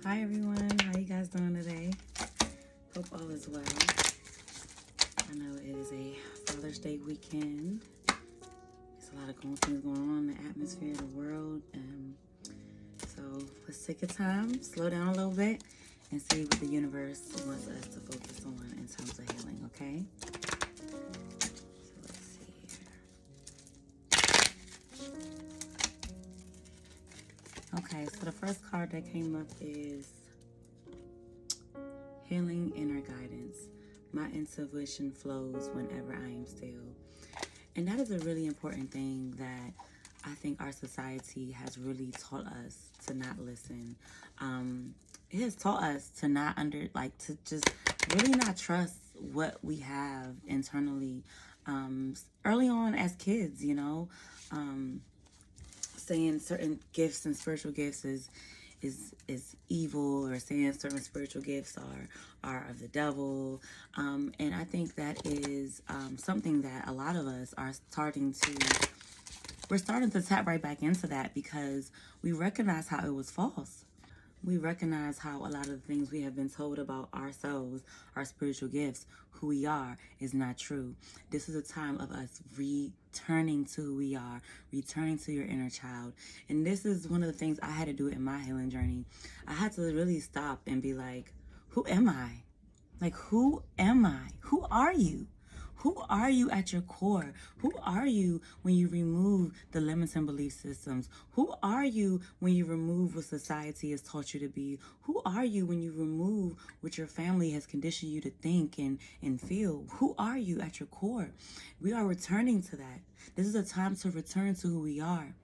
Hi everyone, how you guys doing today? Hope all is well. I know it is a Father's Day weekend. There's a lot of things going on in the atmosphere, the world. So let's take a time, slow down a little bit, and see what the universe wants us to focus on in terms of healing, okay? So let's see here. Okay, so the first card that came up is Healing Inner Guidance. My intuition flows whenever I am still. And that is a really important thing that I think our society has really taught us to not listen. It has taught us to not to just really not trust what we have internally. Early on as kids, saying certain gifts and spiritual gifts is evil, or saying certain spiritual gifts are of the devil. And I think that is something that a lot of us are we're starting to tap right back into that, because we recognize how it was false. We recognize how a lot of the things we have been told about ourselves, our spiritual gifts, who we are, is not true. This is a time of us returning to who we are, returning to your inner child. And this is one of the things I had to do in my healing journey. I had to really stop and be like, who am I? Like, who am I? Who are you? Who are you at your core? Who are you when you remove the limiting belief systems? Who are you when you remove what society has taught you to be? Who are you when you remove what your family has conditioned you to think and feel? Who are you at your core? We are returning to that. This is a time to return to who we are.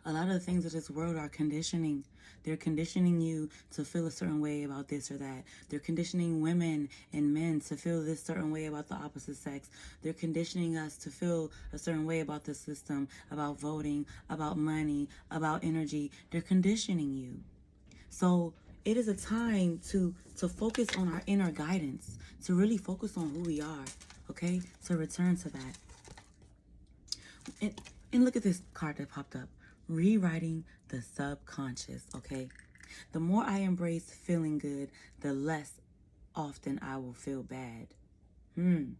A lot of the things of this world are conditioning. They're conditioning you to feel a certain way about this or that. They're conditioning women and men to feel this certain way about the opposite sex. They're conditioning us to feel a certain way about the system, about voting, about money, about energy. They're conditioning you. So it is a time to focus on our inner guidance, to really focus on who we are, okay? To return to that. And look at this card that popped up. Rewriting the subconscious, okay? The more I embrace feeling good, the less often I will feel bad. And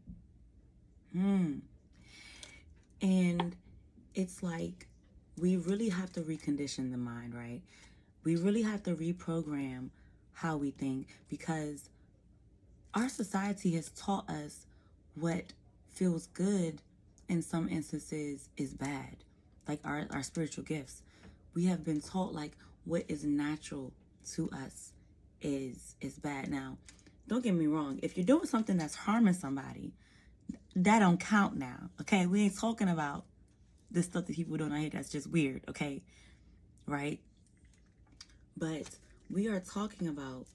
it's like, we really have to recondition the mind, right? We really have to reprogram how we think, because our society has taught us what feels good in some instances is bad. Like our spiritual gifts. We have been taught like what is natural to us is bad. Now, don't get me wrong. If you're doing something that's harming somebody, that don't count now. Okay? We ain't talking about the stuff that people don't know here that's just weird, okay? Right? But we are talking about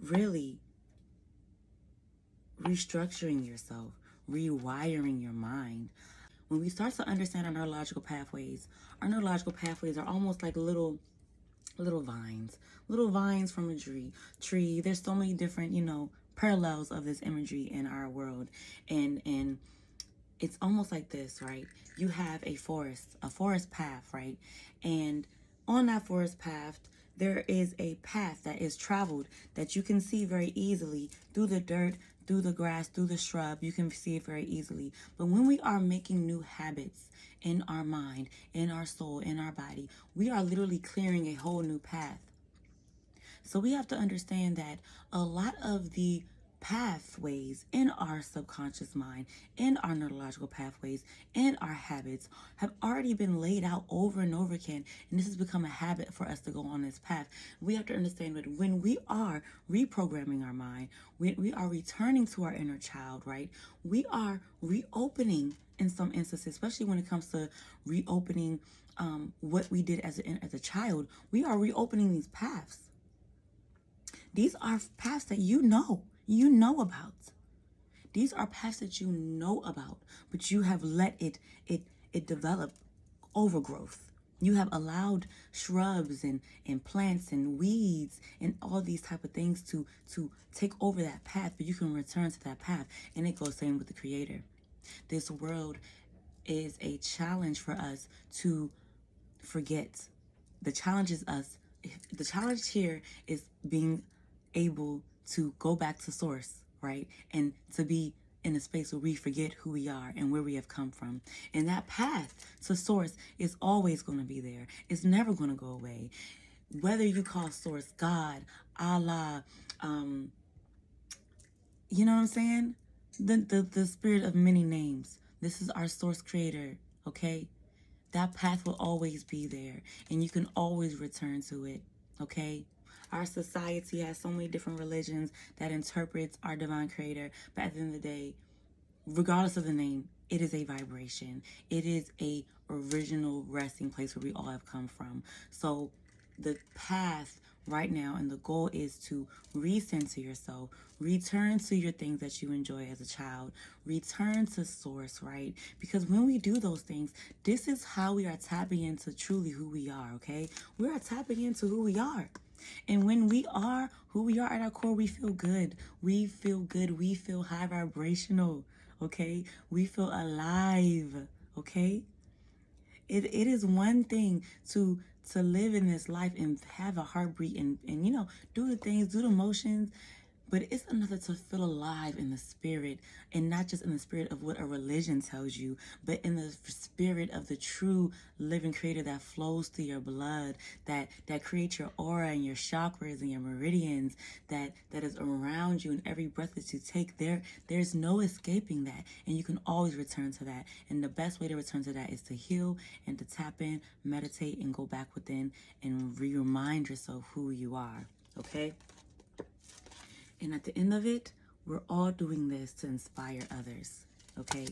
really restructuring yourself, rewiring your mind. When we start to understand our neurological pathways are almost like little vines from a tree. There's so many different, parallels of this imagery in our world. And it's almost like this, right? You have a forest path, right? And on that forest path, there is a path that is traveled that you can see very easily through the dirt, through the grass, through the shrub. You can see it very easily. But when we are making new habits in our mind, in our soul, in our body, we are literally clearing a whole new path. So we have to understand that a lot of the pathways in our subconscious mind, in our neurological pathways, in our habits have already been laid out over and over again. And this has become a habit for us to go on this path. We have to understand that when we are reprogramming our mind, we are returning to our inner child, right? We are reopening in some instances, especially when it comes to reopening what we did as a child. We are reopening these paths. These are paths that you know about. These are paths that you know about, but you have let it develop overgrowth. You have allowed shrubs and plants and weeds and all these type of things to take over that path, but you can return to that path. And it goes same with the Creator. This world is a challenge for us to forget. The challenge is us the challenge here is being able to go back to source, right? And to be in a space where we forget who we are and where we have come from. And that path to source is always going to be there. It's never going to go away. Whether you call source God, Allah, you know what I'm saying? The spirit of many names. This is our source creator, okay? That path will always be there, and you can always return to it, okay? Our society has so many different religions that interprets our divine creator, but at the end of the day, regardless of the name, it is a vibration. It is a original resting place where we all have come from. So the path right now and the goal is to recenter yourself, return to your things that you enjoy as a child, return to source, right? Because when we do those things, this is how we are tapping into truly who we are, okay? We are tapping into who we are. And when we are who we are at our core, we feel good. We feel good. We feel high vibrational, okay? We feel alive, okay? It is one thing to live in this life and have a heartbeat and you know, do the things, do the motions, but it's another to feel alive in the spirit, and not just in the spirit of what a religion tells you, but in the spirit of the true living creator that flows through your blood, that creates your aura and your chakras and your meridians, that is around you, and every breath that you take, there's no escaping that, and you can always return to that. And the best way to return to that is to heal and to tap in, meditate, and go back within and remind yourself who you are, okay? And at the end of it, we're all doing this to inspire others, okay?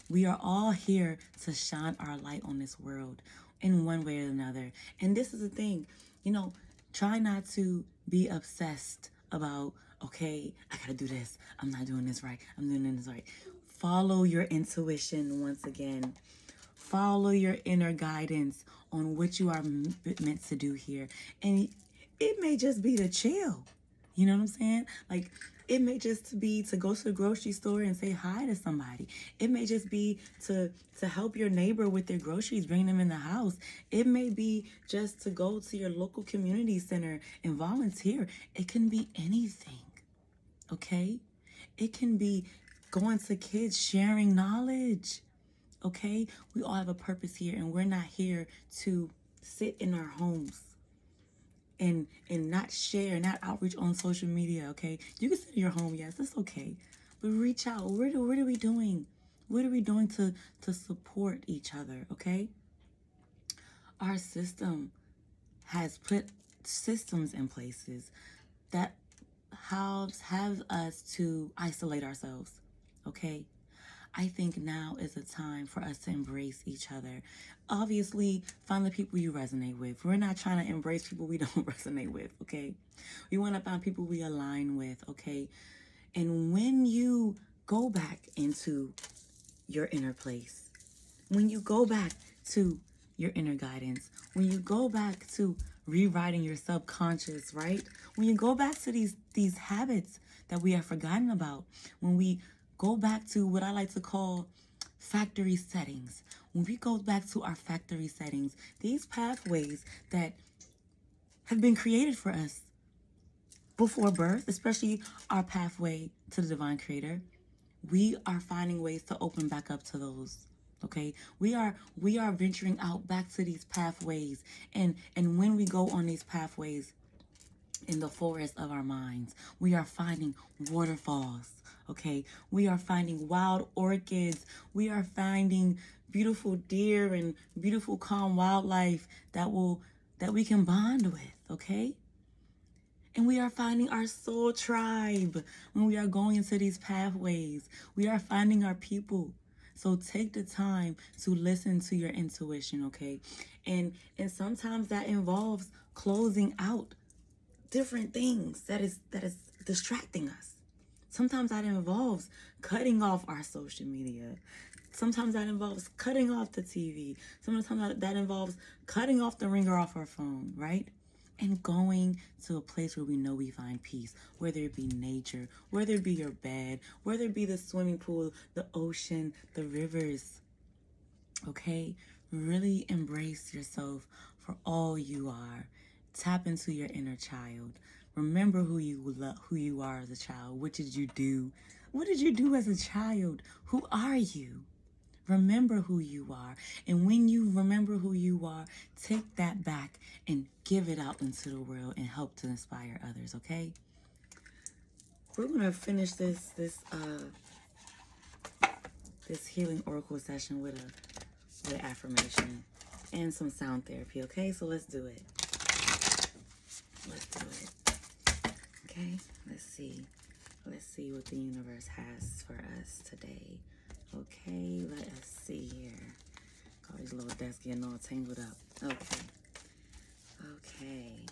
We are all here to shine our light on this world in one way or another. And this is the thing, you know, try not to be obsessed about, okay, I gotta do this. I'm not doing this right. I'm doing this right. Follow your intuition once again. Follow your inner guidance on what you are meant to do here. And it may just be to chill. You know what I'm saying? Like, it may just be to go to the grocery store and say hi to somebody. It may just be to help your neighbor with their groceries, bring them in the house. It may be just to go to your local community center and volunteer. It can be anything, okay? It can be going to kids, sharing knowledge, okay? We all have a purpose here, and we're not here to sit in our homes and not share, not outreach on social media, okay? You can sit in your home, yes, that's okay. But reach out. What are we doing? What are we doing to support each other, okay? Our system has put systems in places that have us to isolate ourselves, okay? I think now is a time for us to embrace each other. Obviously, find the people you resonate with. We're not trying to embrace people we don't resonate with, okay? We want to find people we align with, okay? And when you go back into your inner place, when you go back to your inner guidance, when you go back to rewriting your subconscious, right? When you go back to these habits that we have forgotten about, when we go back to what I like to call factory settings. When we go back to our factory settings, these pathways that have been created for us before birth, especially our pathway to the divine creator, we are finding ways to open back up to those. Okay, we are venturing out back to these pathways, and when we go on these pathways in the forest of our minds, we are finding waterfalls. Okay, we are finding wild orchids. We are finding beautiful deer and beautiful calm wildlife that we can bond with. Okay, and we are finding our soul tribe when we are going into these pathways. We are finding our people. So take the time to listen to your intuition, okay? And sometimes that involves closing out different things that is distracting us. Sometimes that involves cutting off our social media. Sometimes that involves cutting off the TV. Sometimes that involves cutting off the ringer off our phone, right? And going to a place where we know we find peace, whether it be nature, whether it be your bed, whether it be the swimming pool, the ocean, the rivers, okay? Really embrace yourself for all you are. Tap into your inner child. Remember who you are as a child. What did you do? What did you do as a child? Who are you? Remember who you are. And when you remember who you are, take that back and give it out into the world and help to inspire others, okay? We're going to finish this healing oracle session with an affirmation and some sound therapy, okay? So let's do it. Let's do it. Okay? Let's see. Let's see what the universe has for us today. Okay, let us see here. All these little desks getting all tangled up. Okay.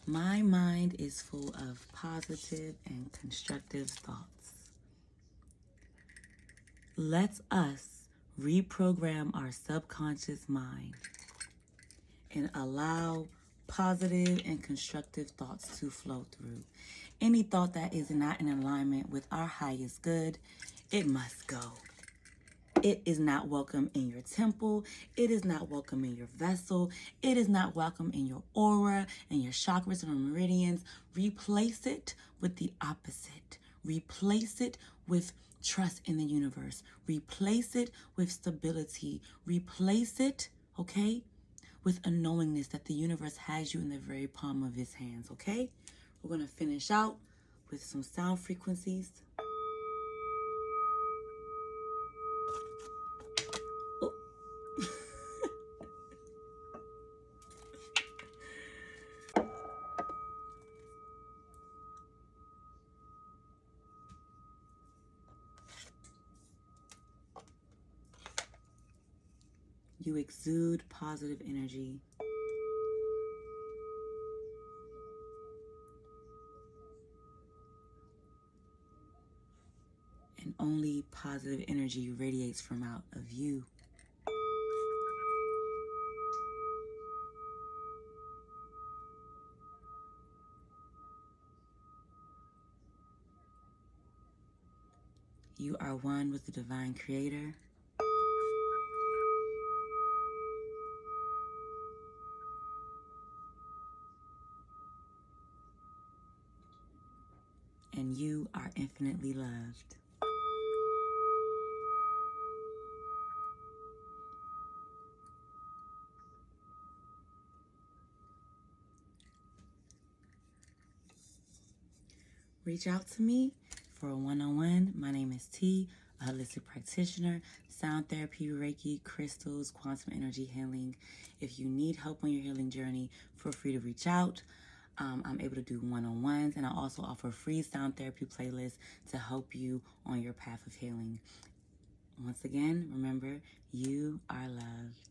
My mind is full of positive and constructive thoughts. Let us reprogram our subconscious mind and allow positive and constructive thoughts to flow through. Any thought that is not in alignment with our highest good, it must go. It is not welcome in your temple. It is not welcome in your vessel. It is not welcome in your aura and your chakras and meridians. Replace it with the opposite. Replace it with trust in the universe. Replace it with stability. Replace it, okay, with a knowingness that the universe has you in the very palm of his hands, okay? We're going to finish out with some sound frequencies. Oh. You exude positive energy. And only positive energy radiates from out of you. You are one with the divine creator. And you are infinitely loved. Reach out to me for a one-on-one. My name is T, a holistic practitioner, sound therapy, Reiki, crystals, quantum energy healing. If you need help on your healing journey, feel free to reach out. I'm able to do one-on-ones, and I also offer free sound therapy playlists to help you on your path of healing. Once again, remember, you are loved.